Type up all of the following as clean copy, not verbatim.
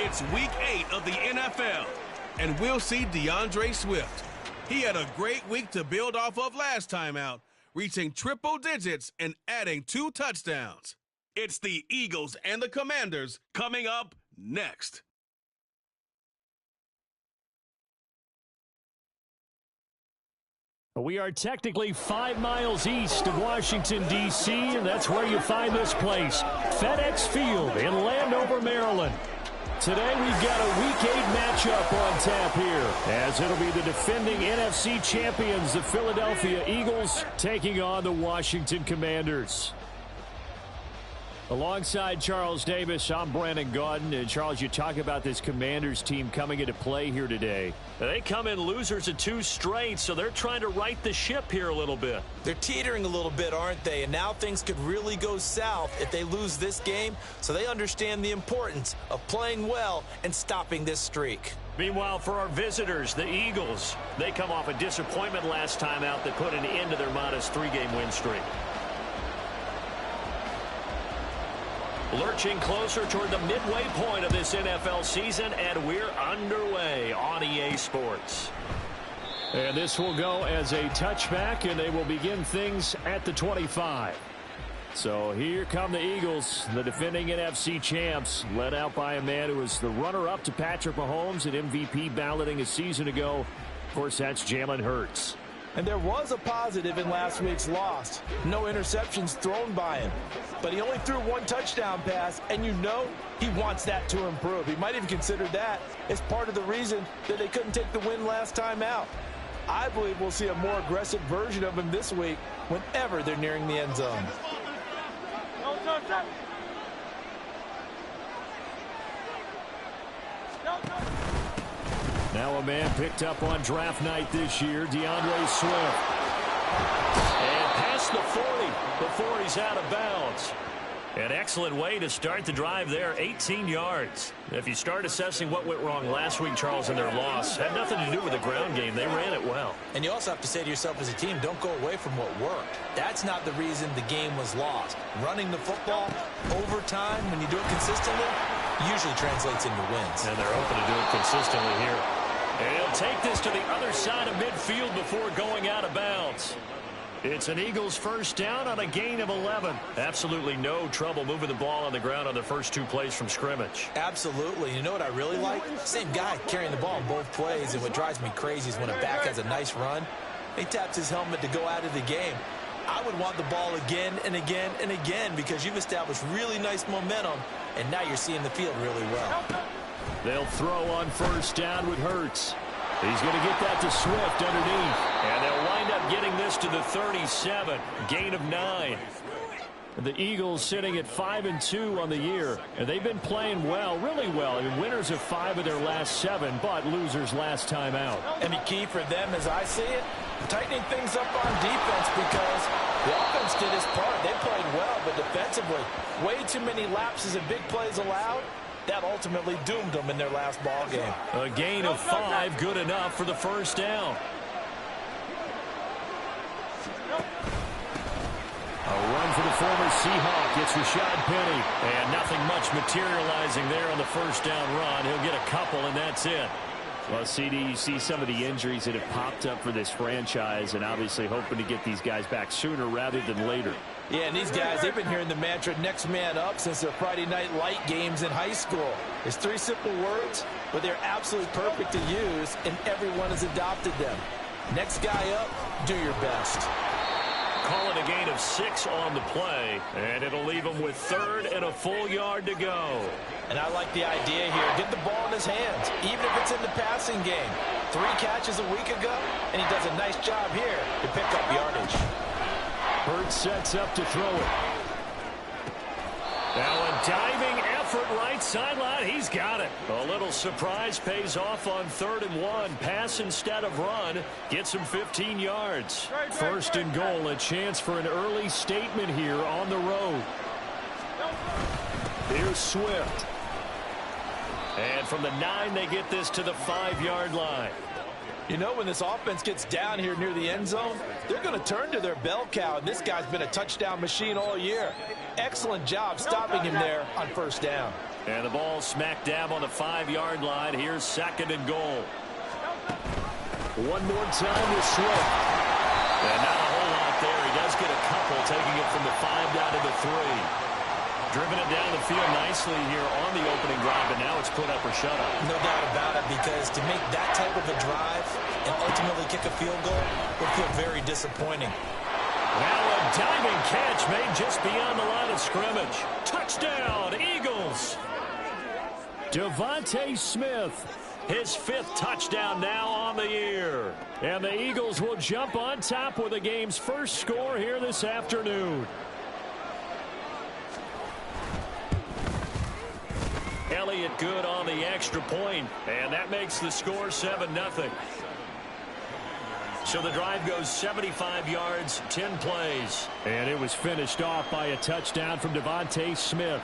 It's Week 8 of the NFL, and we'll see DeAndre Swift. He had a great week to build off of last time out, reaching triple digits and adding 2 touchdowns. It's the Eagles and the Commanders coming up next. We are technically 5 miles east of Washington, D.C., and that's where you find this place, FedEx Field in Landover, Maryland. Today we've got a Week 8 matchup on tap here, as it'll be the defending NFC champions, the Philadelphia Eagles, taking on the Washington Commanders. Alongside Charles Davis, I'm Brandon Gaudin. And Charles, you talk about this Commanders team coming into play here today. They come in losers of 2 straight, so they're trying to right the ship here a little bit. They're teetering a little bit, aren't they? And now things could really go south if they lose this game, so they understand the importance of playing well and stopping this streak. Meanwhile, for our visitors, the Eagles, they come off a disappointment last time out that put an end to their modest 3-game win streak. Lurching closer toward the midway point of this NFL season, and we're underway on EA Sports. And this will go as a touchback, and they will begin things at the 25. So here come the Eagles, the defending NFC champs, led out by a man who was the runner-up to Patrick Mahomes at MVP balloting a season ago. Of course, that's Jalen Hurts. And there was a positive in last week's loss. No interceptions thrown by him. But he only threw 1 touchdown pass, and you know he wants that to improve. He might even consider that as part of the reason that they couldn't take the win last time out. I believe we'll see a more aggressive version of him this week whenever they're nearing the end zone. Now a man picked up on draft night this year, DeAndre Swift. And past the 40 before he's out of bounds. An excellent way to start the drive there, 18 yards. If you start assessing what went wrong last week, Charles, in their loss, had nothing to do with the ground game. They ran it well. And you also have to say to yourself as a team, don't go away from what worked. That's not the reason the game was lost. Running the football over time, when you do it consistently, usually translates into wins. And they're hoping to do it consistently here. And he'll take this to the other side of midfield before going out of bounds. It's an Eagles first down on a gain of 11. Absolutely no trouble moving the ball on the ground on the first 2 plays from scrimmage. Absolutely. You know what I really like? Same guy carrying the ball in both plays, and what drives me crazy is when a back has a nice run, he taps his helmet to go out of the game. I would want the ball again and again and again because you've established really nice momentum, and now you're seeing the field really well. They'll throw on first down with Hurts. He's going to get that to Swift underneath. And they'll wind up getting this to the 37. Gain of 9. The Eagles sitting at 5-2 on the year. And they've been playing well, really well. I mean, winners of 5 of their last 7, but losers last time out. And the key for them, as I see it, tightening things up on defense because the offense did its part. They played well, but defensively, way too many lapses and big plays allowed. That ultimately doomed them in their last ball game. A gain of 5, good enough for the first down. A run for the former Seahawk. It's Rashad Penny. And nothing much materializing there on the first down run. He'll get a couple, and that's it. Well, CD, you see some of the injuries that have popped up for this franchise, and obviously hoping to get these guys back sooner rather than later. Yeah, and these guys, they've been hearing the mantra next man up since their Friday night light games in high school. It's 3 simple words, but they're absolutely perfect to use, and everyone has adopted them. Next guy up, do your best. Calling a gain of 6 on the play, and it'll leave him with 3rd and a full yard to go. And I like the idea here. Get the ball in his hands, even if it's in the passing game. 3 catches a week ago, and he does a nice job here to pick up yardage. Hurts sets up to throw it. Now a diving effort right sideline. He's got it. A little surprise pays off on 3rd and 1. Pass instead of run. Gets him 15 yards. First and goal. A chance for an early statement here on the road. Here's Swift. And from the 9, they get this to the 5-yard line. You know, when this offense gets down here near the end zone, they're going to turn to their bell cow, and this guy's been a touchdown machine all year. Excellent job stopping him there on first down. And the ball smack dab on the 5-yard line. Here's 2nd and goal. One more time to Swift. And not a whole lot there. He does get a couple, taking it from the 5 down to the 3. Driven it down the field nicely here on the opening drive, but now it's put up or shut up. No doubt about it, because to make that type of a drive and ultimately kick a field goal would feel very disappointing. Now a diving catch made just beyond the line of scrimmage. Touchdown, Eagles! Devontae Smith. His 5th touchdown now on the year. And the Eagles will jump on top with the game's first score here this afternoon. Elliott good on the extra point, and that makes the score 7-0. So the drive goes 75 yards, 10 plays. And it was finished off by a touchdown from Devontae Smith.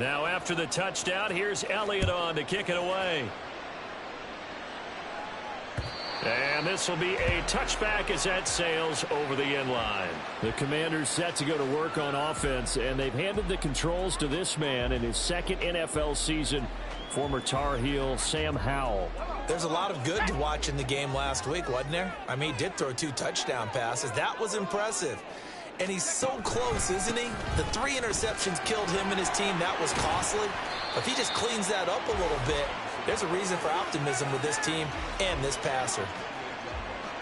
Now after the touchdown, here's Elliott on to kick it away. And this will be a touchback as that sails over the end line. The Commanders set to go to work on offense, and they've handed the controls to this man in his 2nd NFL season, former Tar Heel Sam Howell. There's a lot of good to watch in the game last week, wasn't there? I mean, he did throw 2 touchdown passes. That was impressive. And he's so close, isn't he? The 3 interceptions killed him and his team. That was costly. But if he just cleans that up a little bit, there's a reason for optimism with this team and this passer.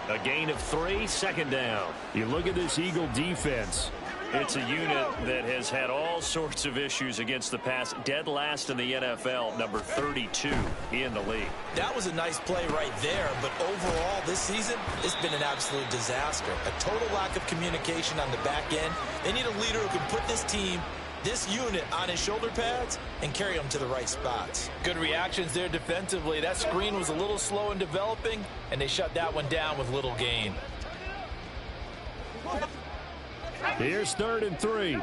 A gain of 3, 2nd down. You look at this Eagle defense. It's a unit that has had all sorts of issues against the pass. Dead last in the NFL, number 32 in the league. That was a nice play right there, but overall this season, it's been an absolute disaster. A total lack of communication on the back end. They need a leader who can put this team, this unit, on his shoulder pads and carry them to the right spots. Good reactions there defensively. That screen was a little slow in developing, and they shut that one down with little gain. Here's 3rd and 3.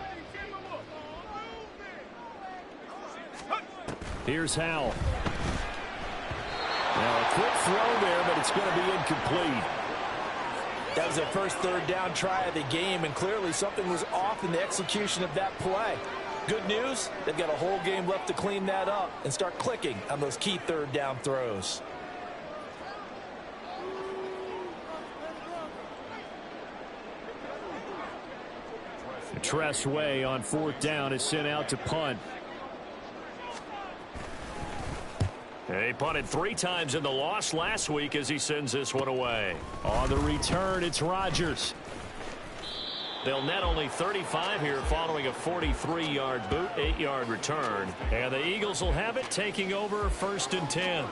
Here's Howell. Now a quick throw there, but it's going to be incomplete. That was their first 3rd down try of the game, and clearly something was off in the execution of that play. Good news, they've got a whole game left to clean that up and start clicking on those key 3rd down throws. Tress Way on 4th down is sent out to punt. He punted 3 times in the loss last week as he sends this one away. On the return, it's Rodgers. They'll net only 35 here following a 43-yard boot, 8-yard return. And the Eagles will have it, taking over 1st and 10.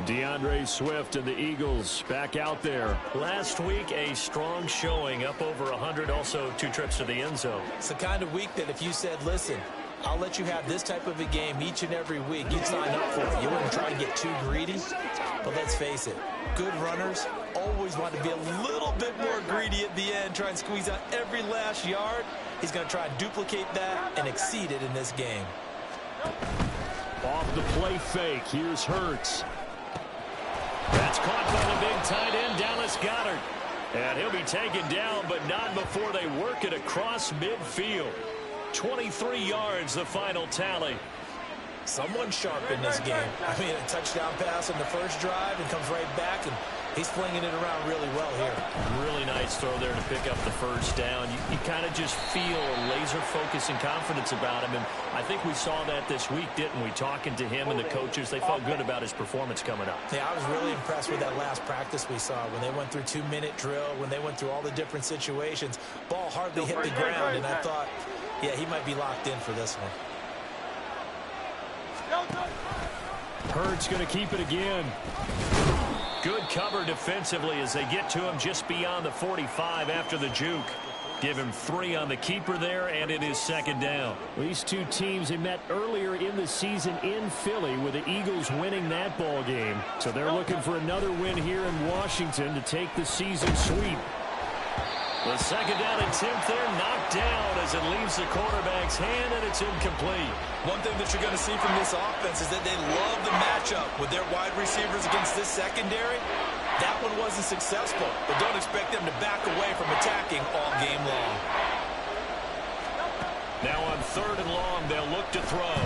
DeAndre Swift and the Eagles back out there. Last week, a strong showing, up over 100, also 2 trips to the end zone. It's the kind of week that if you said, listen, I'll let you have this type of a game each and every week, you'd sign up for it. You wouldn't try and get too greedy. But let's face it, good runners always want to be a little bit more greedy at the end, try and squeeze out every last yard. He's going to try and duplicate that and exceed it in this game. Off the play fake, here's Hurts. That's caught by the big tight end, Dallas Goedert. And he'll be taken down, but not before they work it across midfield. 23 yards, the final tally. Someone sharp in this game. I mean, a touchdown pass on the first drive and comes right back, and he's flinging it around really well here. Really nice throw there to pick up the first down. You kind of just feel a laser focus and confidence about him, and I think we saw that this week, didn't we? Talking to him and the coaches, they felt good about his performance coming up. Yeah, I was really impressed with that last practice we saw when they went through 2-minute drill, when they went through all the different situations. Ball hardly hit the ground, and I thought, yeah, he might be locked in for this one. Hurts going to keep it again. Good cover defensively as they get to him just beyond the 45 after the juke. Give him 3 on the keeper there, and it is 2nd down. These 2 teams, they met earlier in the season in Philly with the Eagles winning that ball game. So they're looking for another win here in Washington to take the season sweep. The second down attempt there knocked down as it leaves the quarterback's hand, and it's incomplete. One thing that you're going to see from this offense is that they love the matchup with their wide receivers against this secondary. That one wasn't successful, but don't expect them to back away from attacking all game long. Now on 3rd and long, they'll look to throw.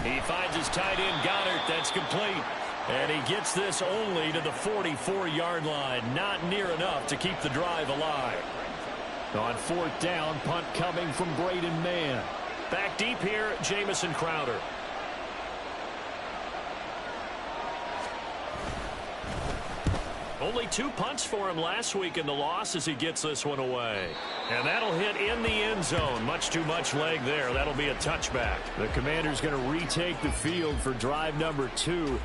He finds his tight end, Goddard. That's complete. And he gets this only to the 44-yard line. Not near enough to keep the drive alive. On 4th down, punt coming from Braden Mann. Back deep here, Jamison Crowder. Only 2 punts for him last week in the loss as he gets this one away. And that'll hit in the end zone. Much too much leg there. That'll be a touchback. The Commanders going to retake the field for drive number 2.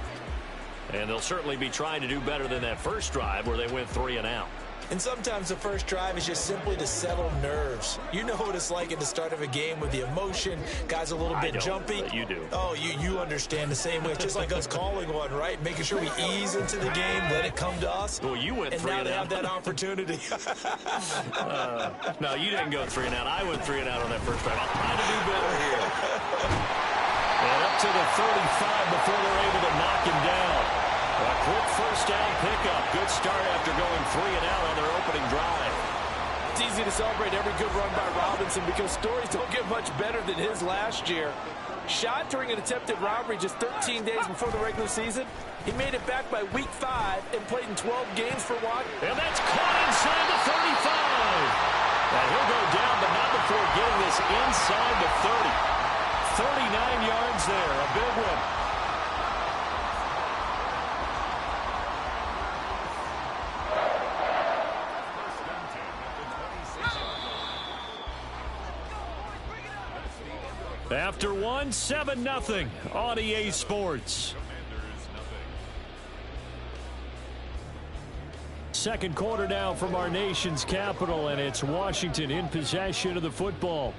And they'll certainly be trying to do better than that first drive where they went 3 and out. And sometimes the first drive is just simply to settle nerves. You know what it's like at the start of a game with the emotion. Guys a little bit jumpy. You do. Oh, you understand the same way. It's just like us calling one, right? Making sure we ease into the game, let it come to us. Well, you went 3 and out. And now they have that opportunity. No, you didn't go 3 and out. I went 3 and out on that first drive. I'll try to do better here. And up to the 35 before they're able to knock him down. A quick first down pickup. Good start after going 3 and out on their opening drive. It's easy to celebrate every good run by Robinson because stories don't get much better than his last year. Shot during an attempted robbery just 13 days before the regular season. He made it back by week 5 and played in 12 games for Watt. And that's caught inside the 35. Now he'll go down, but not before getting this inside the 30. 39 yards there. A big one. After 1, 7-0 on EA Sports. Second quarter now from our nation's capital, and it's Washington in possession of the football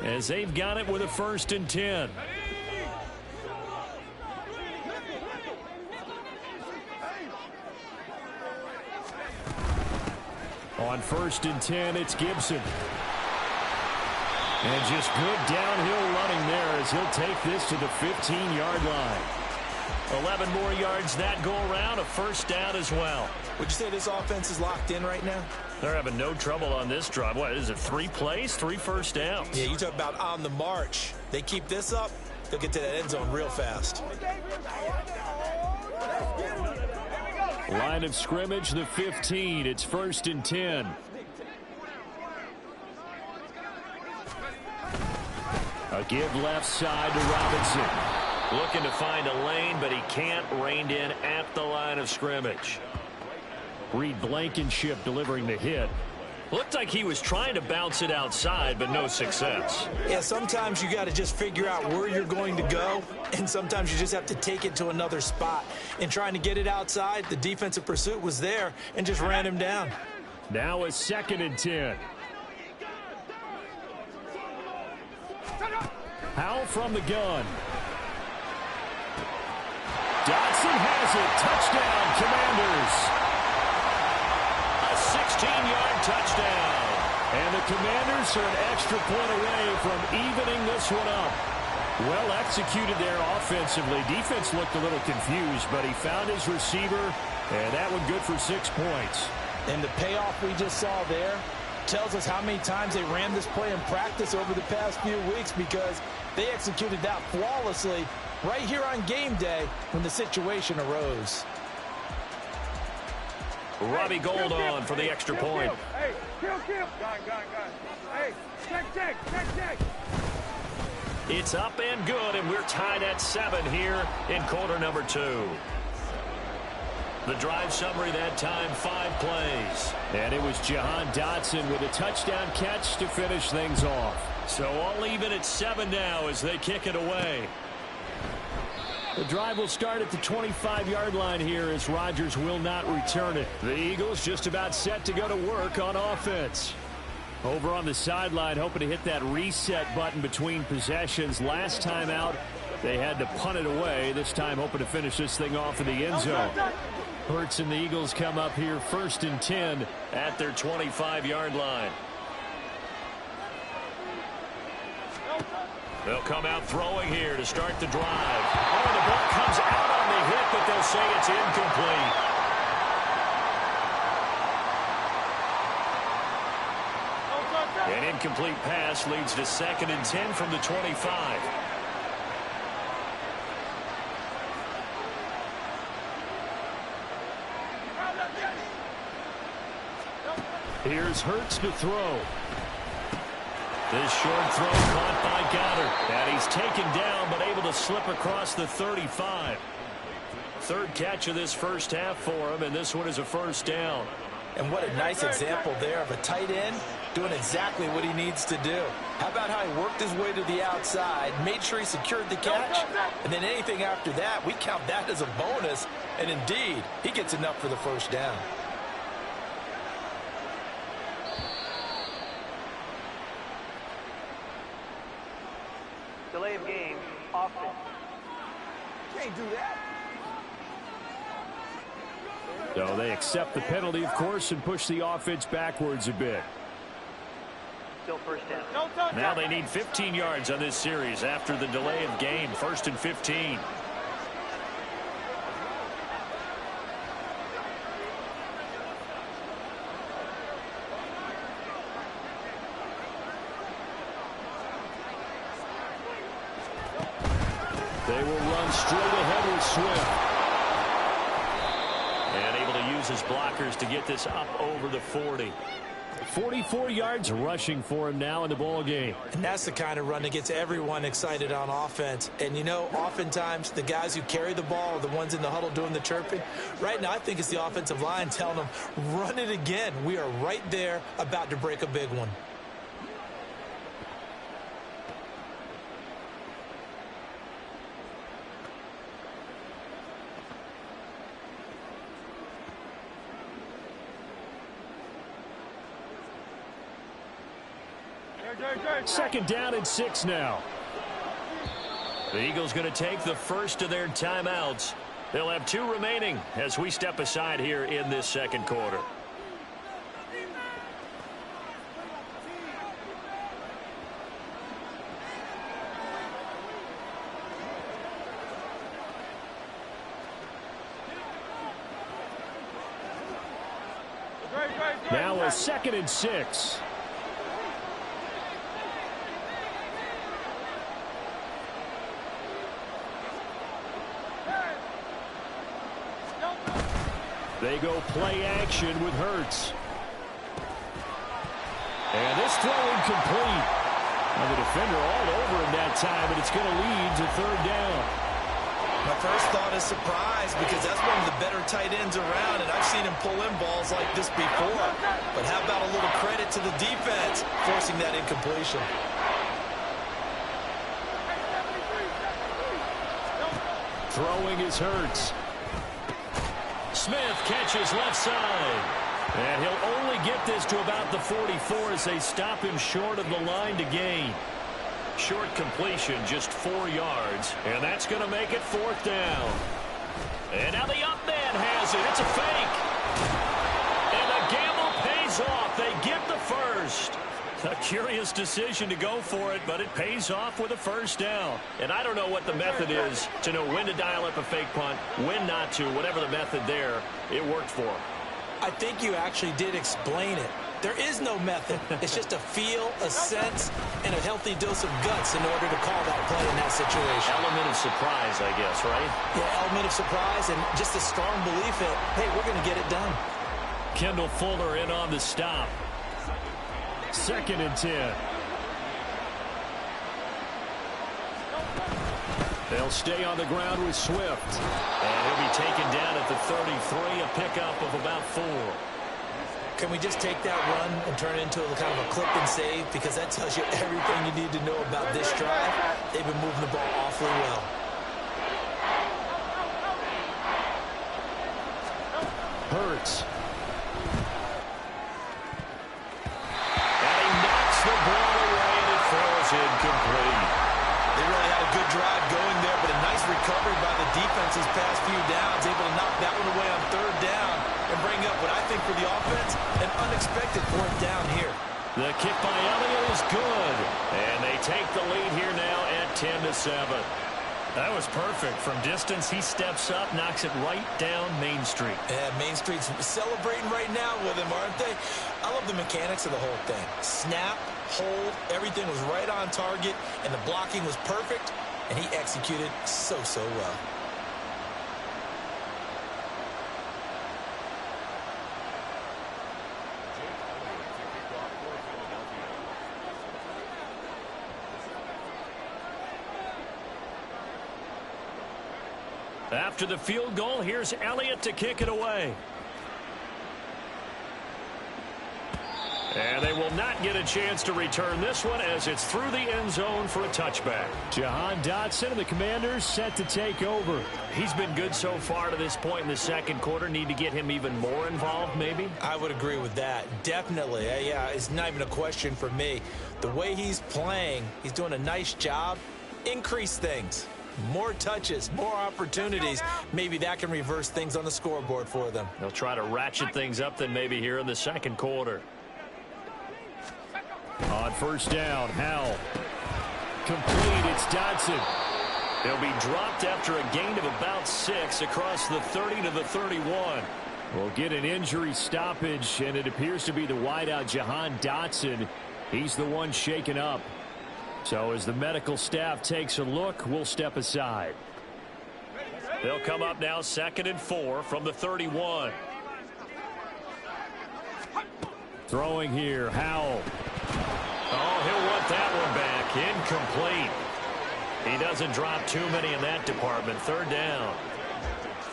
as they've got it with a 1st and 10. On 1st and 10, it's Gibson. And just good downhill running there as he'll take this to the 15-yard line. 11 more yards that go around, a first down as well. Would you say this offense is locked in right now? They're having no trouble on this drive. What is it, 3 plays, 3 first downs? Yeah, you talk about on the march. They keep this up, they'll get to that end zone real fast. Line of scrimmage, the 15. It's 1st and 10. A give left side to Robinson. Looking to find a lane, but he can't. Reined in at the line of scrimmage. Reed Blankenship delivering the hit. Looked like he was trying to bounce it outside, but no success. Yeah, sometimes you got to just figure out where you're going to go, and sometimes you just have to take it to another spot. And trying to get it outside, the defensive pursuit was there and just ran him down. Now a 2nd and 10. Howell from the gun. Dotson has it. Touchdown, Commanders. A 16-yard touchdown. And the Commanders are an extra point away from evening this one up. Well executed there offensively. Defense looked a little confused, but he found his receiver, and that one good for 6 points. And the payoff we just saw there tells us how many times they ran this play in practice over the past few weeks, because they executed that flawlessly right here on game day when the situation arose. Robbie Gould on for the extra point. Hey, kill. Hey, check. It's up and good, and we're tied at 7 here in quarter number 2. The drive summary that time, 5 plays. And it was Jahan Dotson with a touchdown catch to finish things off. So all even at 7 now as they kick it away. The drive will start at the 25-yard line here as Rodgers will not return it. The Eagles just about set to go to work on offense. Over on the sideline, hoping to hit that reset button between possessions. Last time out, they had to punt it away. This time hoping to finish this thing off in the end zone. Hurts and the Eagles come up here 1st and 10 at their 25-yard line. They'll come out throwing here to start the drive. Oh, the ball comes out on the hit, but they'll say it's incomplete. An incomplete pass leads to 2nd and 10 from the 25. Here's Hurts to throw. This short throw caught by Goddard. And he's taken down but able to slip across the 35. 3rd catch of this first half for him, and this one is a 1st down. And what a nice example there of a tight end doing exactly what he needs to do. How about how he worked his way to the outside, made sure he secured the catch, and then anything after that, we count that as a bonus. And indeed, he gets enough for the 1st down. Delay of game, offense. Can't do that. So they accept the penalty, of course, and push the offense backwards a bit. Still 1st down. Now they need 15 yards on this series after the delay of game. 1st and 15. They will run straight ahead with Swift. And able to use his blockers to get this up over the 40. 44 yards rushing for him now in the ball game. And that's the kind of run that gets everyone excited on offense. And, you know, oftentimes the guys who carry the ball are the ones in the huddle doing the chirping. Right now, I think it's the offensive line telling them, run it again. We are right there about to break a big one. Second down and 6 now. The Eagles going to take the first of their timeouts. They'll have 2 remaining as we step aside here in this second quarter. Now a 2nd and 6. They go play action with Hurts. And this throw incomplete. Now the defender all over him that time, but it's going to lead to 3rd down. My first thought is surprise, because that's one of the better tight ends around, and I've seen him pull in balls like this before. But how about a little credit to the defense forcing that incompletion? Throwing is Hurts. Smith catches left side. And he'll only get this to about the 44 as they stop him short of the line to gain. Short completion, just 4 yards. And that's going to make it 4th down. And now the up man has it. It's a fake. And the gamble pays off. They get the first. A curious decision to go for it, but it pays off with a 1st down. And I don't know what the method is to know when to dial up a fake punt, when not to, whatever the method there, it worked for him. I think you actually did explain it. There is no method. It's just a feel, a sense, and a healthy dose of guts in order to call that play in that situation. Element of surprise, I guess, right? Yeah, element of surprise and just a strong belief that, hey, we're going to get it done. Kendall Fuller in on the stop. 2nd and 10. They'll stay on the ground with Swift. And he'll be taken down at the 33, a pickup of about 4. Can we just take that run and turn it into a kind of a clip and save? Because that tells you everything you need to know about this drive. They've been moving the ball awfully well. Hurts. And he knocks the ball away, and it falls incomplete. They really had a good drive going there, but a nice recovery by the defense these past few downs, able to knock that one away on 3rd but I think for the offense, an unexpected fourth down here. The kick by Elliott is good. And they take the lead here now at 10-7. That was perfect. From distance, he steps up, knocks it right down Main Street. Yeah, Main Street's celebrating right now with him, aren't they? I love the mechanics of the whole thing. Snap, hold, everything was right on target, and the blocking was perfect, and he executed so well. After the field goal, here's Elliott to kick it away. And they will not get a chance to return this one as it's through the end zone for a touchback. Jahan Dotson and the Commanders set to take over. He's been good so far to this point in the second quarter. Need to get him even more involved, maybe? I would agree with that. Definitely. Yeah, it's not even a question for me. The way he's playing, he's doing a nice job. Increase things. More touches, more opportunities. Maybe that can reverse things on the scoreboard for them. They'll try to ratchet things up then maybe here in the second quarter. On first down, Howell. Complete, it's Dotson. He'll be dropped after a gain of about 6 across the 30 to the 31. We'll get an injury stoppage, and it appears to be the wideout, Jahan Dotson. He's the one shaken up. So as the medical staff takes a look, we'll step aside. They'll come up now 2nd and 4 from the 31. Throwing here, Howell. Oh, he'll want that one back. Incomplete. He doesn't drop too many in that department. 3rd down.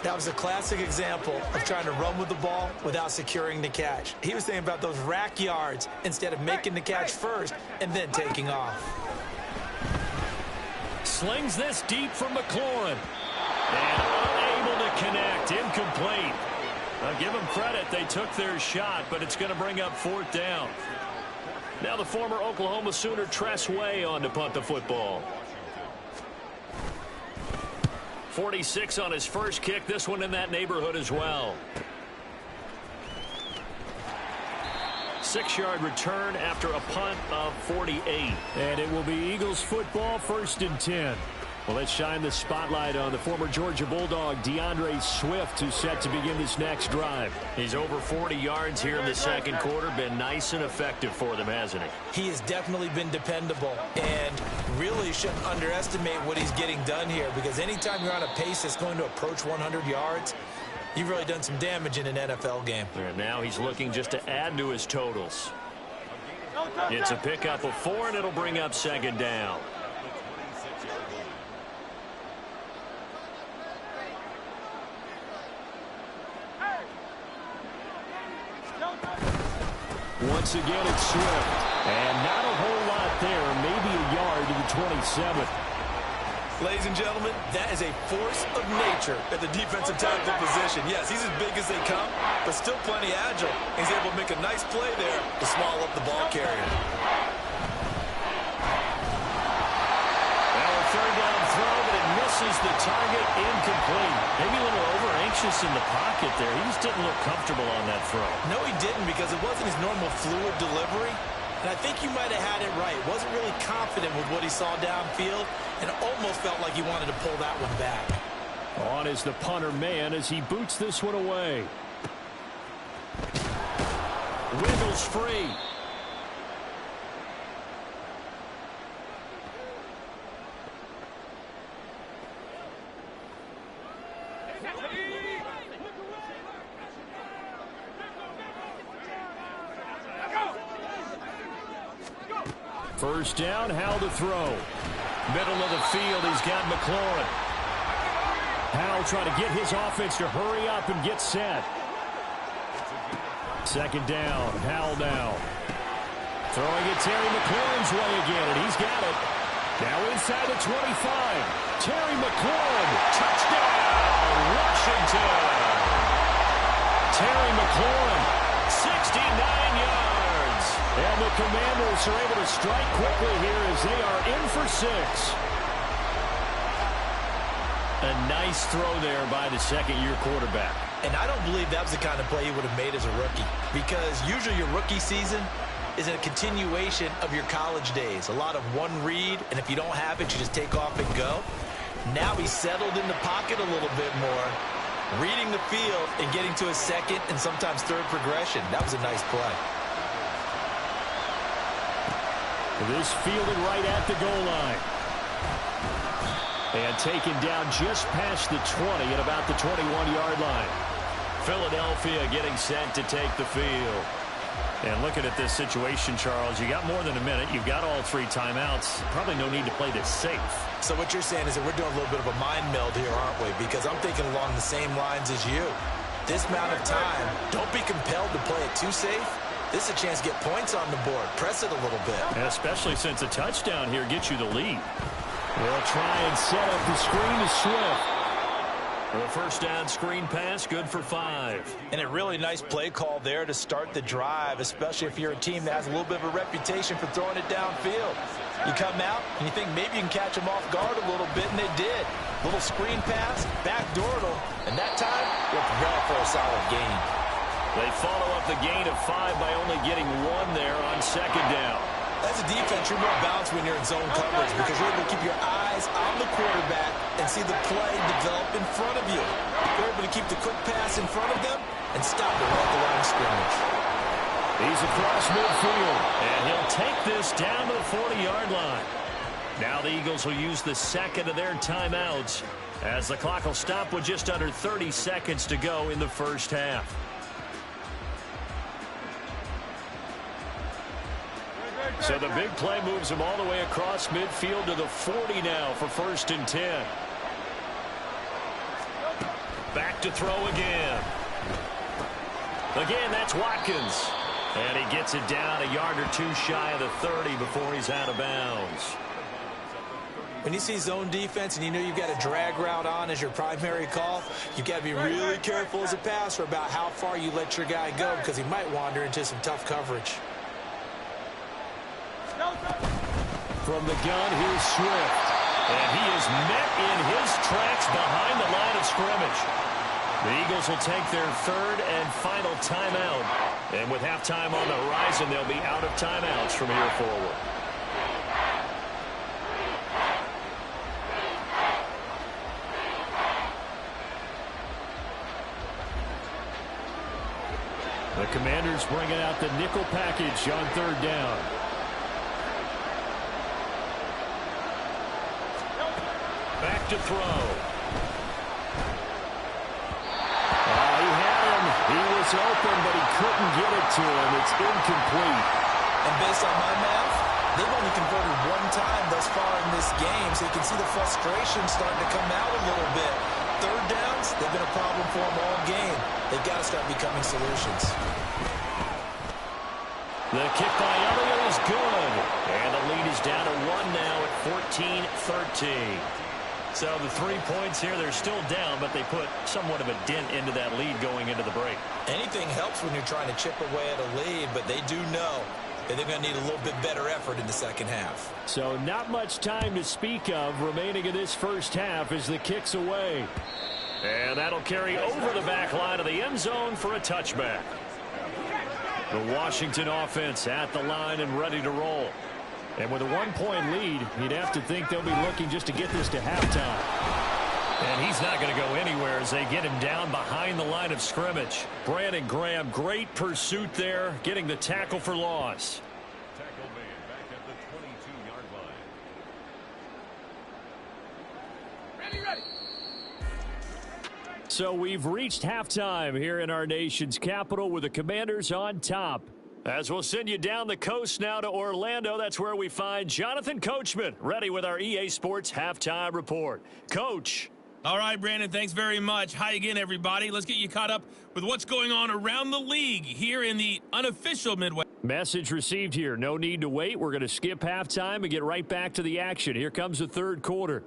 That was a classic example of trying to run with the ball without securing the catch. He was thinking about those rack yards instead of making the catch first and then taking off. Slings this deep from McLaurin. And unable to connect. Incomplete. I'll give them credit. They took their shot, but it's going to bring up 4th down. Now the former Oklahoma Sooner Tress Way on to punt the football. 46 on his first kick. This one in that neighborhood as well. 6-yard return after a punt of 48. And it will be Eagles football, 1st and 10. Well, let's shine the spotlight on the former Georgia Bulldog, DeAndre Swift, who's set to begin this next drive. He's over 40 yards here in the second quarter. Been nice and effective for them, hasn't he? He has definitely been dependable, and really shouldn't underestimate what he's getting done here, because anytime you're on a pace that's going to approach 100 yards, you've really done some damage in an NFL game. And now he's looking just to add to his totals. It's a pickup of 4, and it'll bring up 2nd down. Once again, it's Swift. And not a whole lot there. Maybe a yard to the 27th. Ladies and gentlemen, that is a force of nature at the defensive tackle position. Yes, he's as big as they come, but still plenty agile. He's able to make a nice play there to swallow up the ball carrier. Now a 3rd down throw, but it misses the target. Incomplete. Maybe a little over-anxious in the pocket there. He just didn't look comfortable on that throw. No, he didn't, because it wasn't his normal fluid delivery. And I think you might have had it right. Wasn't really confident with what he saw downfield, and almost felt like he wanted to pull that one back. On is the punter man as he boots this one away. Wiggles free. First down, Howell to throw. Middle of the field, he's got McLaurin. Howell trying to get his offense to hurry up and get set. 2nd down, Howell now. Throwing it Terry McLaurin's way again, and he's got it. Now inside the 25. Terry McLaurin, touchdown, Washington. Terry McLaurin, 69 yards. And the Commanders are able to strike quickly here as they are in for 6. A nice throw there by the second-year quarterback. And I don't believe that was the kind of play he would have made as a rookie, because usually your rookie season is a continuation of your college days. A lot of one read, and if you don't have it, you just take off and go. Now he's settled in the pocket a little bit more, reading the field and getting to a second and sometimes third progression. That was a nice play. This fielded right at the goal line. And taken down just past the 20 at about the 21-yard line. Philadelphia getting set to take the field. And looking at this situation, Charles, you got more than a minute. You've got all 3 timeouts. Probably no need to play this safe. So what you're saying is that we're doing a little bit of a mind meld here, aren't we? Because I'm thinking along the same lines as you. This amount of time, don't be compelled to play it too safe. This is a chance to get points on the board. Press it a little bit. And especially since a touchdown here gets you the lead. They'll try and set up the screen to Swift. The first down screen pass, good for 5. And a really nice play call there to start the drive, especially if you're a team that has a little bit of a reputation for throwing it downfield. You come out and you think maybe you can catch them off guard a little bit, and they did. Little screen pass, backdoored them, and that time, worked well for a solid gain. They follow up the gain of 5 by only getting 1 there on second down. As a defense, you're more balanced when you're in zone coverage because you're able to keep your eyes on the quarterback and see the play develop in front of you. You're able to keep the quick pass in front of them and stop it right at the line of scrimmage. He's across midfield, and he'll take this down to the 40-yard line. Now the Eagles will use the second of their timeouts as the clock will stop with just under 30 seconds to go in the first half. So the big play moves him all the way across midfield to the 40 now for 1st and 10. Back to throw again. Again, that's Watkins. And he gets it down a yard or 2 shy of the 30 before he's out of bounds. When you see zone defense and you know you've got a drag route on as your primary call, you've got to be really careful as a passer about how far you let your guy go because he might wander into some tough coverage. From the gun, here's Swift. And he is met in his tracks behind the line of scrimmage. The Eagles will take their 3rd and final timeout. And with halftime on the horizon, they'll be out of timeouts from here forward. The Commanders bringing out the nickel package on 3rd down. Back to throw. He had him. He was open, but he couldn't get it to him. It's incomplete. And based on my math, they've only converted 1 time thus far in this game, so you can see the frustration starting to come out a little bit. 3rd downs, they've been a problem for them all game. They've got to start becoming solutions. The kick by Elliott is good. And the lead is down to 1 now at 14-13. So the 3 points here, they're still down, but they put somewhat of a dent into that lead going into the break. Anything helps when you're trying to chip away at a lead, but they do know that they're going to need a little bit better effort in the second half. So not much time to speak of remaining in this first half as the kick's away. And that'll carry over the back line of the end zone for a touchback. The Washington offense at the line and ready to roll. And with a 1-point lead, you'd have to think they'll be looking just to get this to halftime. And he's not going to go anywhere as they get him down behind the line of scrimmage. Brandon Graham, great pursuit there, getting the tackle for loss. Tackle man back at the 22-yard line. Ready. So we've reached halftime here in our nation's capital with the Commanders on top. As we'll send you down the coast now to Orlando, that's where we find Jonathan Coachman, ready with our EA Sports Halftime Report. Coach. All right, Brandon, thanks very much. Hi again, everybody. Let's get you caught up with what's going on around the league here in the unofficial Midwest. Message received here. No need to wait. We're going to skip halftime and get right back to the action. Here comes the 3rd quarter.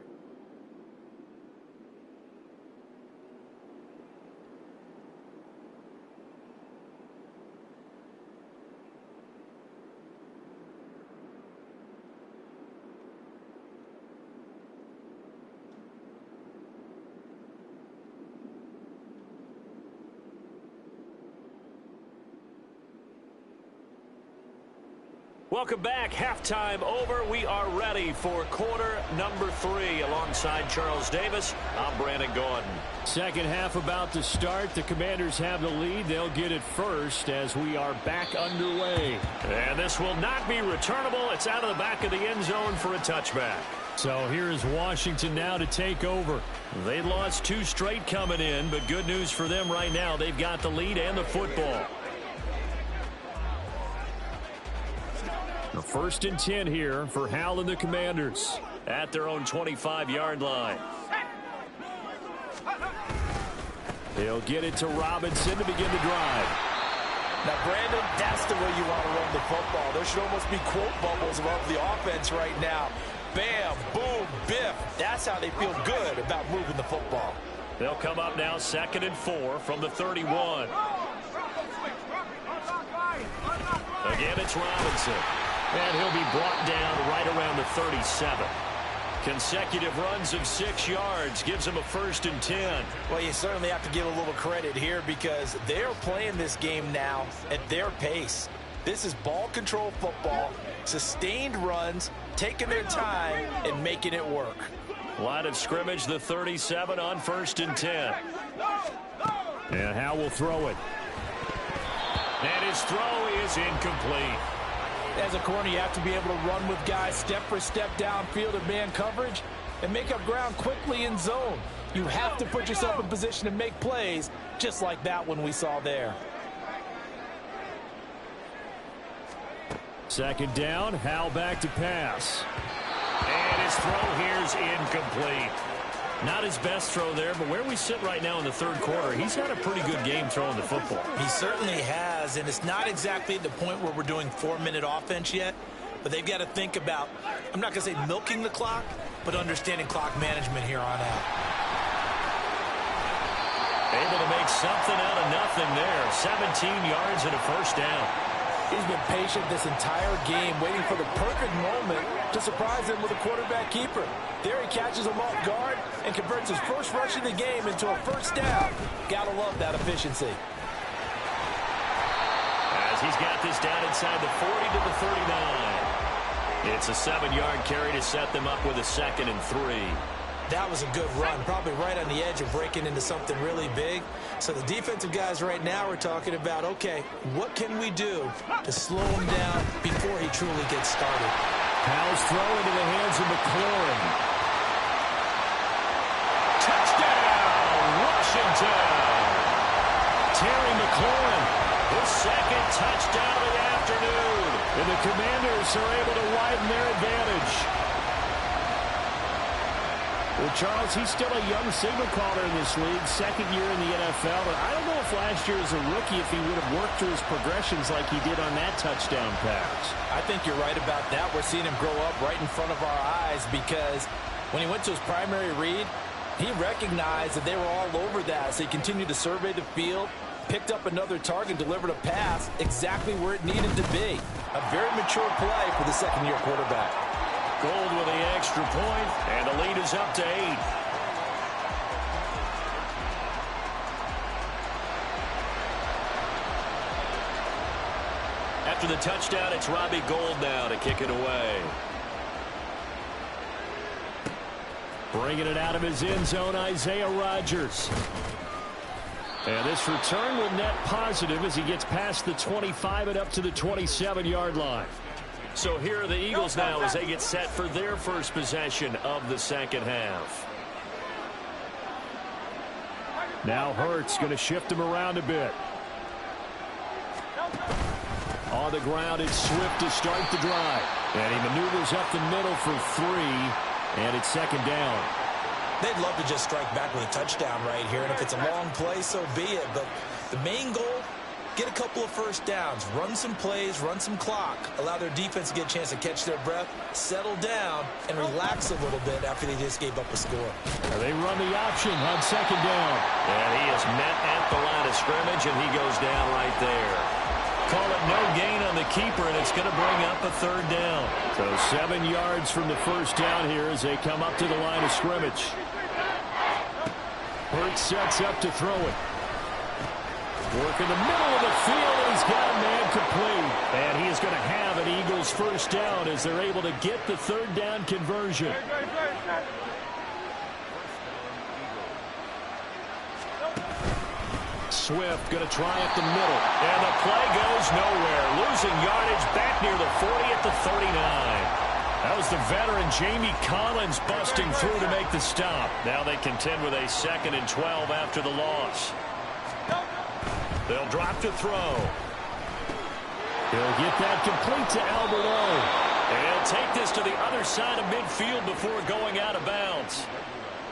Welcome back. Halftime over. We are ready for quarter number 3. Alongside Charles Davis, I'm Brandon Gordon. Second half about to start. The Commanders have the lead. They'll get it first as we are back underway. And this will not be returnable. It's out of the back of the end zone for a touchback. So here is Washington now to take over. They lost 2 straight coming in, but good news for them right now. They've got the lead and the football. The 1st and 10 here for Hal and the Commanders. At their own 25-yard line. He'll get it to Robinson to begin the drive. Now, Brandon, that's the way you want to run the football. There should almost be quote bubbles above the offense right now. Bam, boom, biff. That's how they feel good about moving the football. They'll come up now 2nd and 4 from the 31. Again, it's Robinson. And he'll be brought down right around the 37. Consecutive runs of 6 yards gives him a 1st and 10. Well, you certainly have to give a little credit here because they're playing this game now at their pace. This is ball control football, sustained runs, taking their time and making it work. Line of scrimmage, the 37 on 1st and 10. And Hal will throw it. And his throw is incomplete. As a corner, you have to be able to run with guys step for step downfield in man coverage and make up ground quickly in zone. You have to put yourself in position to make plays just like that one we saw there. 2nd down, Hal back to pass. And his throw here's incomplete. Not his best throw there, but where we sit right now in the 3rd quarter, he's had a pretty good game throwing the football. He certainly has, and it's not exactly at the point where we're doing 4-minute offense yet, but they've got to think about, I'm not going to say milking the clock, but understanding clock management here on out. Able to make something out of nothing there. 17 yards and a 1st down. He's been patient this entire game, waiting for the perfect moment to surprise him with a quarterback keeper. There he catches him off guard and converts his first rush of the game into a 1st down. Gotta love that efficiency. As he's got this down inside the 40 to the 39. It's a 7-yard carry to set them up with a 2nd and 3. That was a good run, probably right on the edge of breaking into something really big. So the defensive guys right now are talking about, okay, what can we do to slow him down before he truly gets started? Hal's throw into the hands of McLaurin. Touchdown, Washington! Terry McLaurin, his 2nd touchdown of the afternoon. And the Commanders are able to widen their advantage. Well, Charles, he's still a young signal caller in this league, 2nd year in the NFL. But I don't know if last year as a rookie, if he would have worked through his progressions like he did on that touchdown pass. I think you're right about that. We're seeing him grow up right in front of our eyes because when he went to his primary read, he recognized that they were all over that. So he continued to survey the field, picked up another target, delivered a pass exactly where it needed to be. A very mature play for the 2nd-year quarterback. Gold with the extra point, and the lead is up to 8. After the touchdown, it's Robbie Gould now to kick it away. Bringing it out of his end zone, Isaiah Rodgers. And this return will net positive as he gets past the 25 and up to the 27-yard line. So here are the Eagles now as they get set for their first possession of the 2nd half. Now Hurts going to shift him around a bit. On the ground, it's Swift to start the drive. And he maneuvers up the middle for 3, and it's 2nd down. They'd love to just strike back with a touchdown right here, and if it's a long play, so be it. But the main goal, get a couple of 1st downs, run some plays, run some clock, allow their defense to get a chance to catch their breath, settle down, and relax a little bit after they just gave up a score. They run the option on 2nd down. And he is met at the line of scrimmage, and he goes down right there. Call it no gain on the keeper, and it's going to bring up a 3rd down. So 7 yards from the 1st down here as they come up to the line of scrimmage. Hurts sets up to throw it. Working the middle of the field, and he's got a man complete. And he is going to have an Eagles first down as they're able to get the third down conversion. Swift going to try up the middle. And the play goes nowhere. Losing yardage back near the 40 at the 39. That was the veteran Jamie Collins busting through to make the stop. Now they contend with a 2nd and 12 after the loss. They'll drop to throw. He'll get that complete to Albert O. And he'll take this to the other side of midfield before going out of bounds.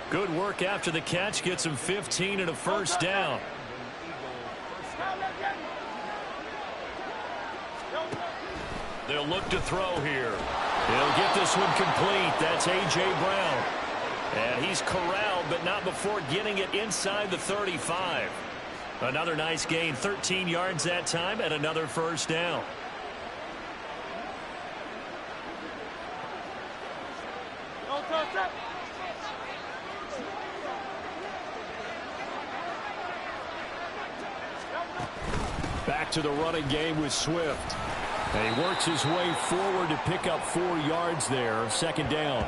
Good work after the catch. Gets him 15 and a first down. They'll look to throw here. He'll get this one complete. That's A.J. Brown. And he's corralled, but not before getting it inside the 35. Another nice gain, 13 yards that time, and another first down. Back to the running game with Swift. And he works his way forward to pick up 4 yards there, 2nd down.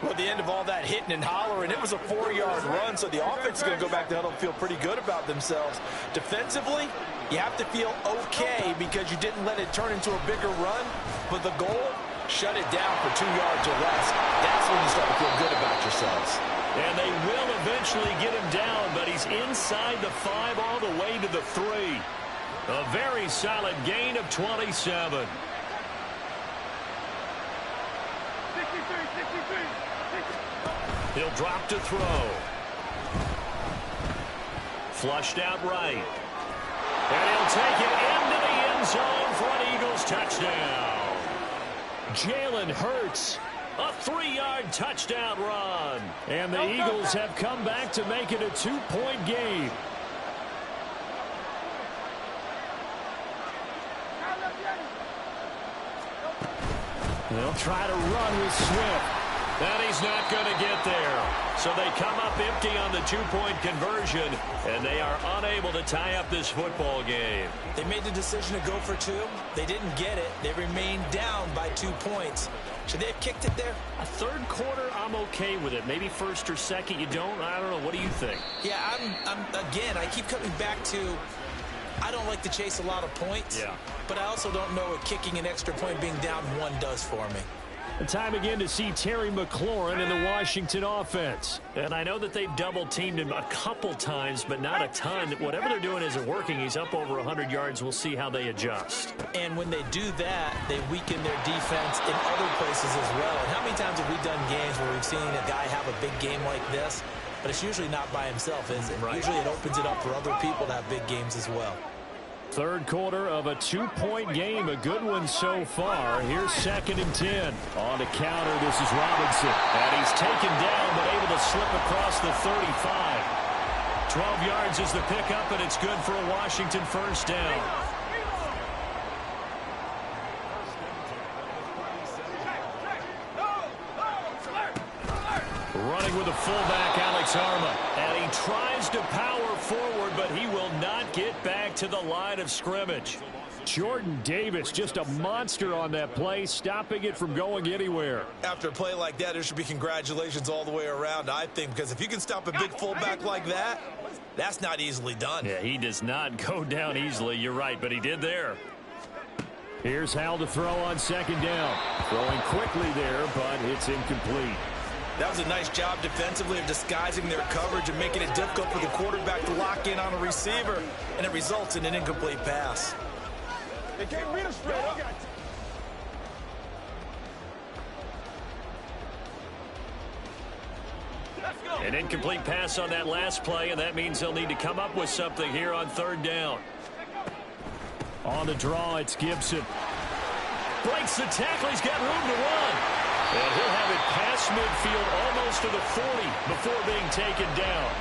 Well, at the end of all that hitting and hollering, it was a 4-yard run, so the offense is going to go back to huddle and feel pretty good about themselves. Defensively, you have to feel okay because you didn't let it turn into a bigger run, but the goal, shut it down for 2 yards or less. That's when you start to feel good about yourselves. And they will eventually get him down, but he's inside the 5 all the way to the 3. A very solid gain of 27. He'll drop to throw. Flushed out right. And he'll take it into the end zone for an Eagles touchdown. Jalen Hurts, a 3-yard touchdown run. And the Eagles have come back to make it a 2-point game. They'll try to run with Swift. And he's not going to get there. So they come up empty on the 2-point conversion, and they are unable to tie up this football game. They made the decision to go for 2. They didn't get it. They remained down by 2 points. Should they have kicked it there? A third quarter, I'm okay with it. Maybe first or second, you don't. I don't know. What do you think? Yeah, again, I keep coming back to I don't like to chase a lot of points. Yeah. But I also don't know what kicking an extra point being down 1 does for me. The time again to see Terry McLaurin in the Washington offense. And I know that they've double-teamed him a couple times, but not a ton. Whatever they're doing isn't working. He's up over 100 yards. We'll see how they adjust. And when they do that, they weaken their defense in other places as well. And how many times have we done games where we've seen a guy have a big game like this? But it's usually not by himself, is it? Right. Usually it opens it up for other people to have big games as well. Third quarter of a 2-point game. A good one so far. Here's 2nd and 10. On the counter, this is Robinson. And he's taken down, but able to slip across the 35. 12 yards is the pickup, and it's good for a Washington first down. Running with the fullback, Alex Arma. And he tries to power forward, but he will not get back to the line of scrimmage. Jordan Davis, just a monster on that play, stopping it from going anywhere. After a play like that, there should be congratulations all the way around, I think, because if you can stop a big fullback like that, that's not easily done. Yeah, he does not go down easily. You're right, but he did there. Here's Hal to throw on 2nd down. Throwing quickly there, but it's incomplete. That was a nice job defensively of disguising their coverage and making it difficult for the quarterback to lock in on a receiver, and it results in an incomplete pass. They can't beat us straight up. An incomplete pass on that last play, and that means they'll need to come up with something here on 3rd down. On the draw, it's Gibson. Breaks the tackle. He's got room to run. And he'll have it past midfield almost to the 40 before being taken down.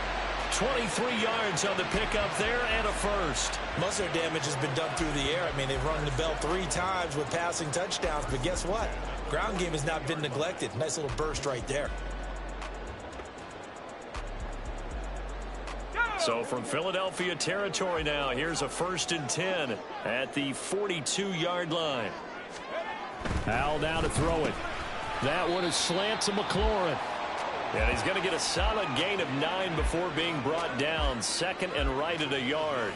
23 yards on the pickup there and a first. Most of their damage has been done through the air. I mean, they've rung the bell 3 times with passing touchdowns, but guess what? Ground game has not been neglected. Nice little burst right there. So from Philadelphia territory now, here's a 1st and 10 at the 42-yard line. Howell now to throw it. That one is slant to McLaurin. And he's going to get a solid gain of 9 before being brought down. 2nd and right at a yard.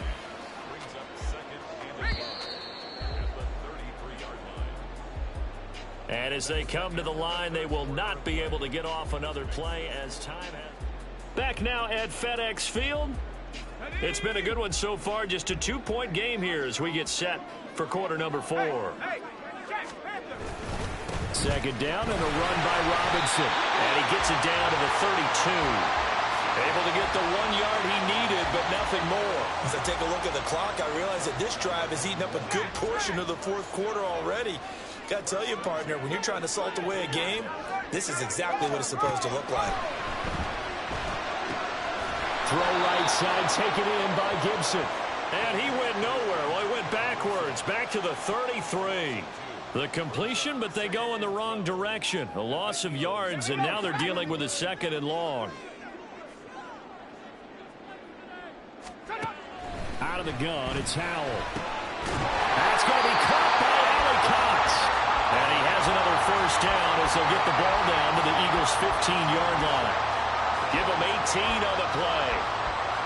And as they come to the line, they will not be able to get off another play as time has. Back now at FedEx Field. It's been a good one so far. Just a 2-point game here as we get set for quarter number 4. 2nd down and a run by Robinson. And he gets it down to the 32. Able to get the 1 yard he needed, but nothing more. As I take a look at the clock, I realize that this drive has eaten up a good portion of the 4th quarter already. Got to tell you, partner, when you're trying to salt away a game, this is exactly what it's supposed to look like. Throw right side, taken in by Gibson. And he went nowhere. Well, he went backwards, back to the 33. The completion, but they go in the wrong direction. A loss of yards, and now they're dealing with a 2nd and long. Out of the gun, it's Howell. That's going to be caught by Allie Cox. And he has another 1st down as they'll get the ball down to the Eagles' 15-yard line. Give him 18 on the play.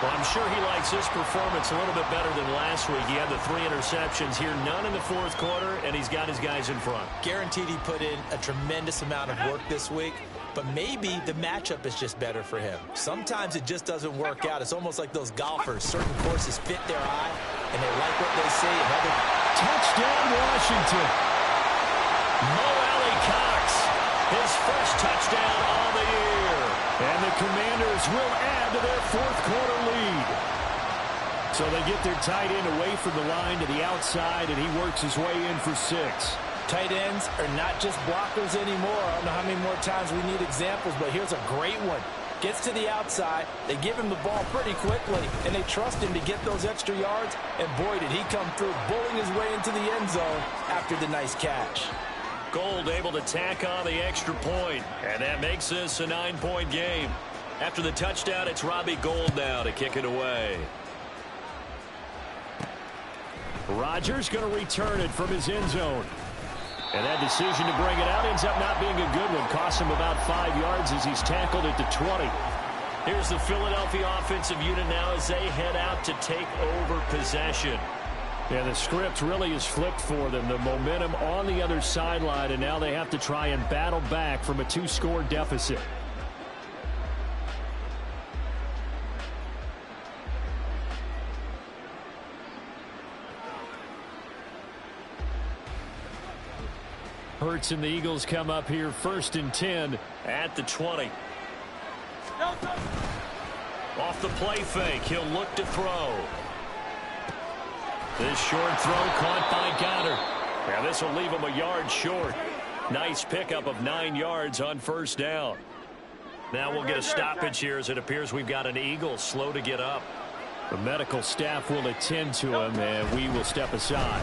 Well, I'm sure he likes his performance a little bit better than last week. He had the 3 interceptions here, none in the 4th quarter, and he's got his guys in front. Guaranteed he put in a tremendous amount of work this week, but maybe the matchup is just better for him. Sometimes it just doesn't work out. It's almost like those golfers. Certain courses fit their eye, and they like what they see. Another touchdown, Washington. Mo Alley Cox, his first touchdown on the year. And the Commanders will add to their 4th quarter lead. So they get their tight end away from the line to the outside, and he works his way in for 6. Tight ends are not just blockers anymore. I don't know how many more times we need examples, but here's a great one. Gets to the outside, they give him the ball pretty quickly, and they trust him to get those extra yards, and boy, did he come through, bullying his way into the end zone after the nice catch. Gold able to tack on the extra point, and that makes this a 9-point game. After the touchdown, it's Robbie Gould now to kick it away. Rodgers going to return it from his end zone. And that decision to bring it out ends up not being a good one. Costs him about 5 yards as he's tackled at the 20. Here's the Philadelphia offensive unit now as they head out to take over possession. And the script really is flipped for them. The momentum on the other sideline, and now they have to try and battle back from a 2-score deficit. Hurts and the Eagles come up here 1st and 10 at the 20. Off the play fake, he'll look to throw. This short throw caught by Goddard. Now this will leave him a yard short. Nice pickup of 9 yards on 1st down. Now we'll get a stoppage here as it appears we've got an Eagle slow to get up. The medical staff will attend to him, and we will step aside.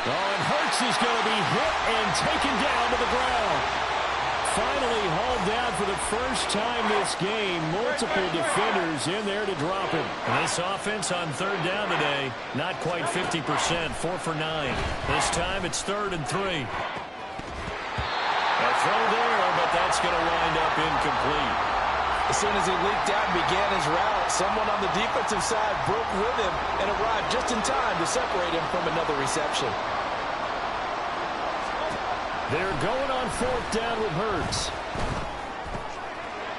Oh, and Hurts is going to be hit and taken down to the ground. Finally hauled down for the first time this game. Multiple defenders in there to drop him. And this offense on 3rd down today, not quite 50%, 4 for 9. This time it's 3rd and 3. A throw there, but that's going to wind up incomplete. As soon as he leaped out and began his route, someone on the defensive side broke with him and arrived just in time to separate him from another reception. They're going on 4th down with Hurts.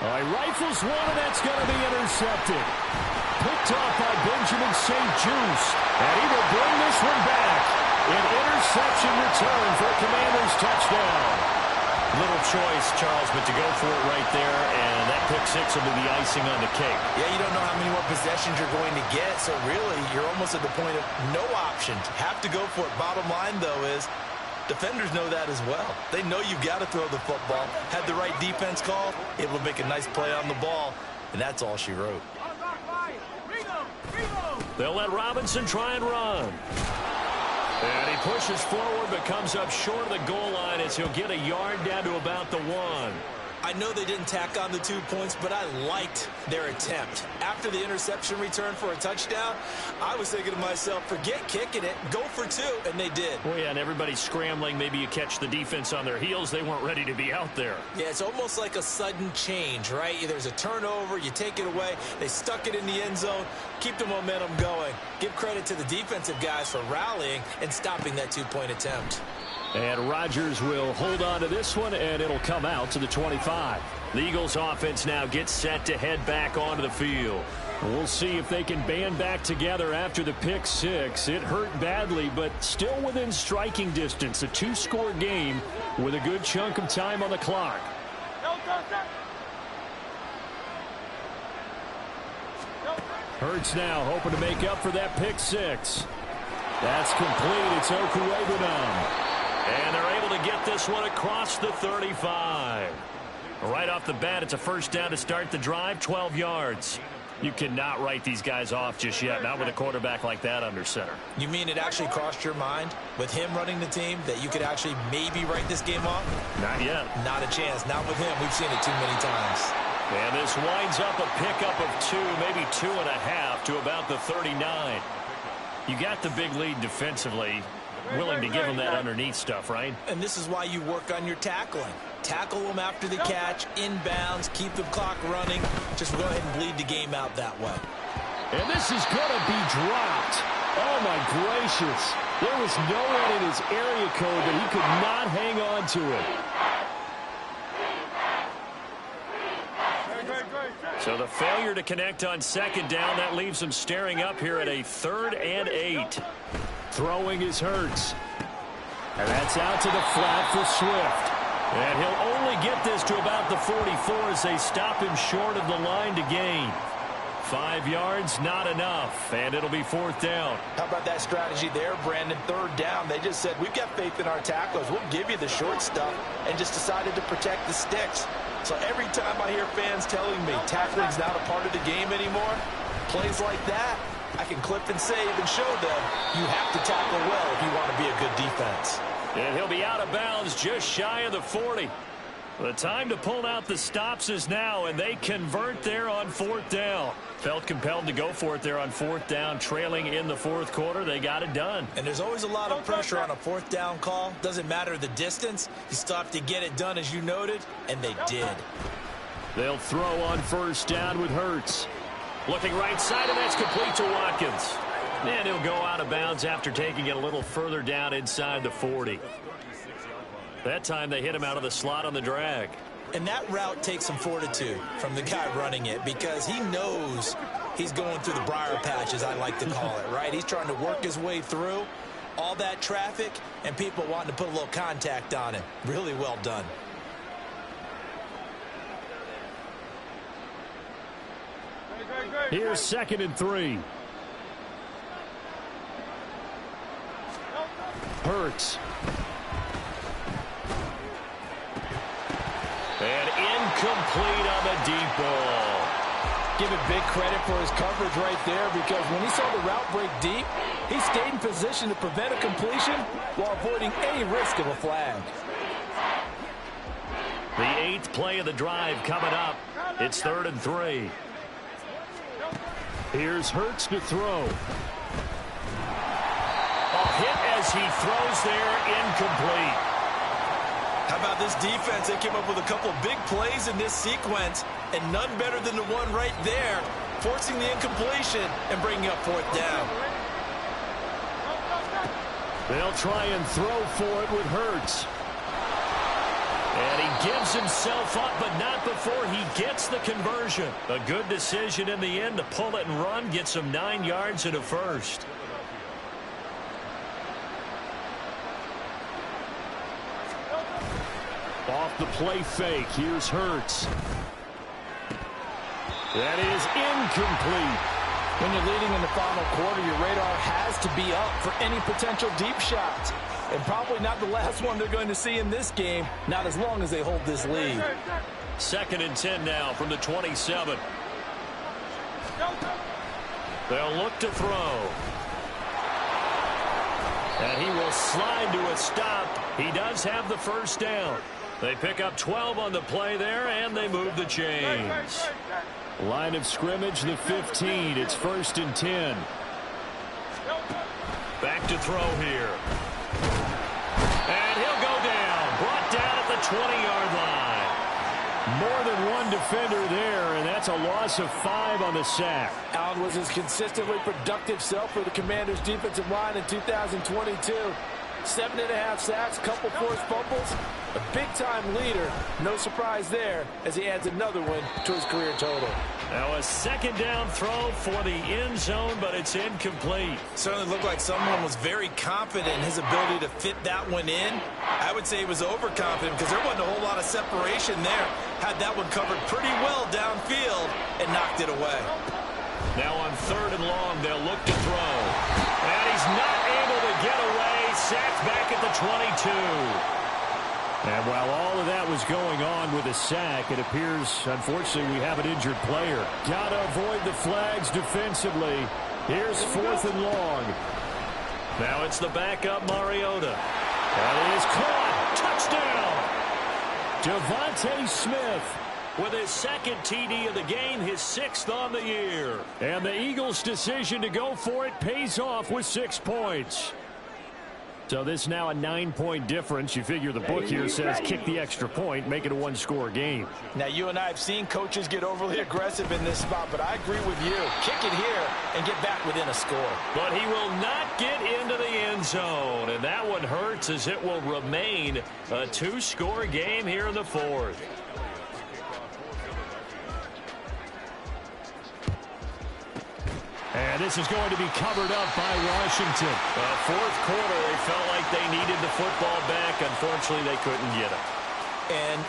He rifles one, and that's going to be intercepted. Picked off by Benjamin St. Juste. And he will bring this one back. An interception return for a Commanders touchdown. Little choice, Charles, but to go for it right there, and that pick 6 will be the icing on the cake. Yeah, you don't know how many more possessions you're going to get, so really you're almost at the point of no options. Have to go for it. Bottom line, though, is defenders know that as well. They know you've got to throw the football. Had the right defense call, able to make a nice play on the ball, and that's all she wrote. They'll let Robinson try and run. And he pushes forward but comes up short of the goal line as he'll get a yard down to about the 1. I know they didn't tack on the 2 points, but I liked their attempt. After the interception return for a touchdown, I was thinking to myself, forget kicking it, go for 2, and they did. Well, yeah, and everybody's scrambling. Maybe you catch the defense on their heels. They weren't ready to be out there. Yeah, it's almost like a sudden change, right? There's a turnover, you take it away, they stuck it in the end zone, keep the momentum going. Give credit to the defensive guys for rallying and stopping that 2-point attempt. And Rodgers will hold on to this one, and it'll come out to the 25. The Eagles offense now gets set to head back onto the field. We'll see if they can band back together after the pick 6. It hurt badly, but still within striking distance. A 2-score game with a good chunk of time on the clock. Hurts now hoping to make up for that pick 6. That's complete. It's Okuegbunam. And they're able to get this one across the 35. Right off the bat, it's a first down to start the drive, 12 yards. You cannot write these guys off just yet, not with a quarterback like that under center. You mean it actually crossed your mind with him running the team that you could actually maybe write this game off? Not yet. Not a chance. Not with him. We've seen it too many times. And this winds up a pickup of 2, maybe 2.5 to about the 39. You got the big lead defensively. Willing to give them that underneath stuff, right? And this is why you work on your tackling. Tackle them after the catch, inbounds, keep the clock running. Just go ahead and bleed the game out that way. And this is going to be dropped. Oh, my gracious. There was no one in his area code that he could not hang on to it. So the failure to connect on second down, that leaves them staring up here at a 3rd and 8. Throwing is Hurts. And that's out to the flat for Swift. And he'll only get this to about the 44 as they stop him short of the line to gain. 5 yards, not enough, and it'll be 4th down. How about that strategy there, Brandon? 3rd down. They just said, we've got faith in our tacklers. We'll give you the short stuff, and just decided to protect the sticks. So every time I hear fans telling me tackling's not a part of the game anymore, plays like that, I can clip and save and show them you have to tackle well if you want to be a good defense. And he'll be out of bounds just shy of the 40. The time to pull out the stops is now, and they convert there on 4th down. Felt compelled to go for it there on 4th down, trailing in the 4th quarter. They got it done. And there's always a lot of pressure on a 4th down call. Doesn't matter the distance. You still have to get it done, as you noted, and they did. They'll throw on 1st down with Hurts. Looking right side, and that's complete to Watkins. And he'll go out of bounds after taking it a little further down inside the 40. That time they hit him out of the slot on the drag. And that route takes some fortitude from the guy running it, because he knows he's going through the briar patch, as I like to call it, right? He's trying to work his way through all that traffic and people wanting to put a little contact on him. Really well done. Here's 2nd and 3. Hurts. And incomplete on the deep ball. Give it big credit for his coverage right there, because when he saw the route break deep, he stayed in position to prevent a completion while avoiding any risk of a flag. The 8th play of the drive coming up. It's 3rd and 3. Here's Hurts to throw. A hit as he throws there, incomplete. How about this defense? They came up with a couple of big plays in this sequence, and none better than the one right there, forcing the incompletion and bringing up 4th down. They'll try and throw for it with Hurts. And he gives himself up, but not before he gets the conversion. A good decision in the end to pull it and run, gets him 9 yards and a first. Off the play fake, here's Hurts. That is incomplete. When you're leading in the final quarter, your radar has to be up for any potential deep shots. And probably not the last one they're going to see in this game, not as long as they hold this lead. 2nd and 10 now from the 27. They'll look to throw. And he will slide to a stop. He does have the 1st down. They pick up 12 on the play there, and they move the chains. Line of scrimmage, the 15. It's 1st and 10. Back to throw here. And he'll go down. Brought down at the 20-yard line. More than one defender there, and that's a loss of 5 on the sack. Allen was his consistently productive self for the Commanders' defensive line in 2022. 7.5 sacks, couple forced fumbles, a big-time leader. No surprise there as he adds another win to his career total. Now a 2nd down throw for the end zone, but it's incomplete. Certainly looked like someone was very confident in his ability to fit that one in. I would say he was overconfident because there wasn't a whole lot of separation there. Had that one covered pretty well downfield and knocked it away. Now on 3rd and long, they'll look to throw. And he's not able to get away. Sacked back at the 22. And while all of that was going on with a sack, it appears, unfortunately, we have an injured player. Got to avoid the flags defensively. Here's 4th and long. Now it's the backup, Mariota. That is caught. Touchdown. Devontae Smith with his 2nd TD of the game, his 6th on the year. And the Eagles' decision to go for it pays off with 6 points. So this now a 9-point difference. You figure the book here says kick the extra point, make it a 1-score game. Now, you and I have seen coaches get overly aggressive in this spot, but I agree with you. Kick it here and get back within a score. But he will not get into the end zone, and that one hurts as it will remain a 2-score game here in the 4th. And this is going to be covered up by Washington. 4th quarter, they felt like they needed the football back. Unfortunately, they couldn't get it. And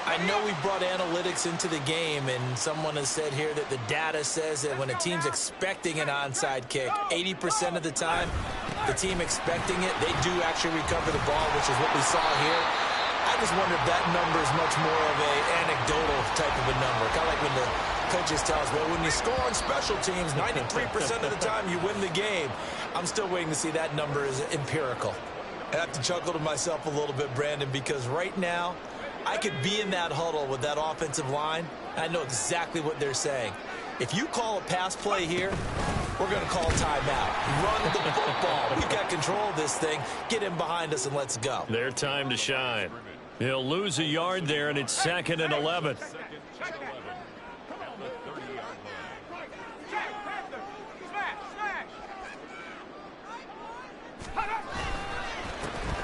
I know we brought analytics into the game, and someone has said here that the data says that when a team's expecting an onside kick, 80% of the time, the team expecting it, they do actually recover the ball, which is what we saw here. I just wonder if that number is much more of a anecdotal type of a number. Kind of like when the coaches tell us, well, when you score on special teams, 93% of the time you win the game. I'm still waiting to see that number is empirical. I have to chuckle to myself a little bit, Brandon, because right now I could be in that huddle with that offensive line. I know exactly what they're saying. If you call a pass play here, we're going to call timeout. Run the football. We've got control of this thing. Get in behind us and let's go. Their time to shine. He'll lose a yard there, and it's 2nd and 11.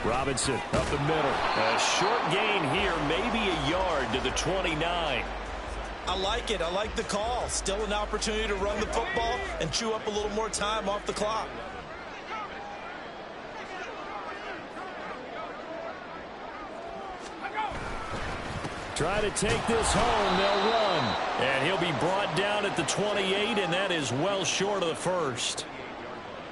Robinson up the middle. A short gain here, maybe a yard to the 29. I like it. I like the call. Still an opportunity to run the football and chew up a little more time off the clock. Try to take this home. They'll run. And he'll be brought down at the 28, and that is well short of the 1st.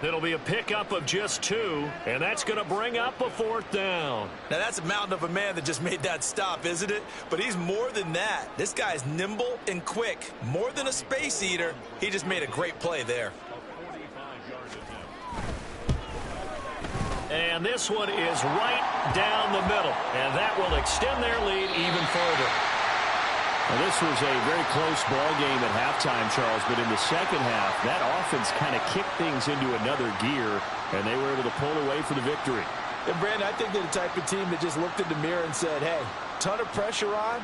It'll be a pickup of just 2, and that's going to bring up a 4th down. Now, that's a mountain of a man that just made that stop, isn't it? But he's more than that. This guy's nimble and quick. More than a space eater. He just made a great play there. And this one is right down the middle, and that will extend their lead even further. Well, this was a very close ball game at halftime, Charles, but in the second half, that offense kind of kicked things into another gear, and they were able to pull away for the victory. And, Brandon, I think they're the type of team that just looked in the mirror and said, hey, ton of pressure on,